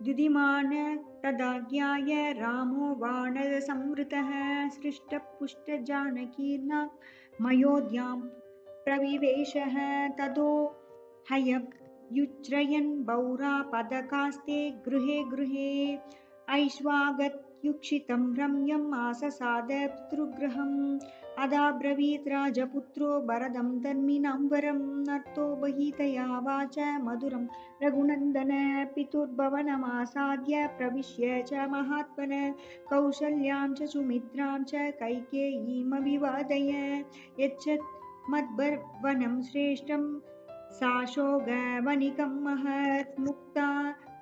द्युतिमान तदाज्ञाय रामो वानरसंवृतः सृष्टपुष्टजानकीर्णां मयोध्यां प्रविवेशः ततो हययुज्रयन् बौरापदकास्ते गृहे गृहे ऐश्वागत्युक्षितं रम्यम् आससाद पितृगृहम् अदाब्रवीत् राजपुत्रो भरतं धर्मिणां वरं नर्तो बहितया वाच मधुरं रघुनन्दन पितुर्भवनमासाद्य प्रविश्य च महात्मन कौसल्यां च सुमित्रां च कैकेयीमभिवादय यच्छत् मद्भवनं श्रेष्ठं साशोगवनिकं महत् मुक्ता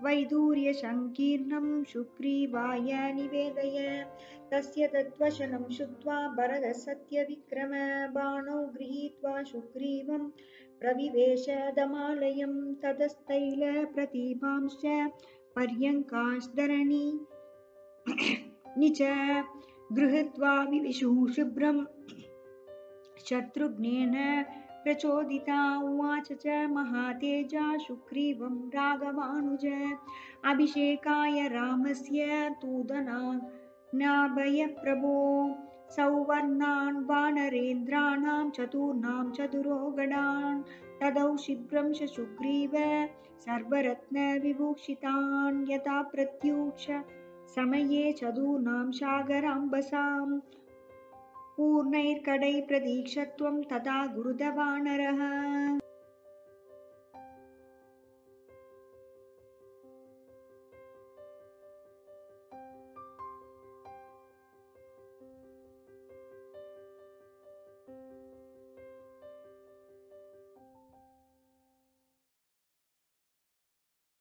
वैदूर्यसङ्कीर्णं सुग्रीवाय निवेदय तस्य तद्वचनं श्रुत्वा भरतः सत्यविक्रम बाणौ गृहीत्वा सुग्रीवं प्रविवेश दमालयं ततस्तैलप्रतिभांश्च पर्यङ्काश्धरणी च गृहीत्वा विविशुः शुभ्रं शत्रुघ्नेन प्रचोदिता उवाच च महातेजा सुग्रीवं राघवानुज अभिषेकाय रामस्य तूदनाभयप्रभो सौवर्णान् वानरेन्द्राणां चतुर्णां चतुरो गणान् तदौ शिभ्रं च सुग्रीव सर्वरत्नविभूषितान् यथा प्रत्युक्ष समये चतुर्णां सागराम्बसाम् पूर्णैर्कडैः प्रतीक्षत्वं तथा गुरुदवानरः।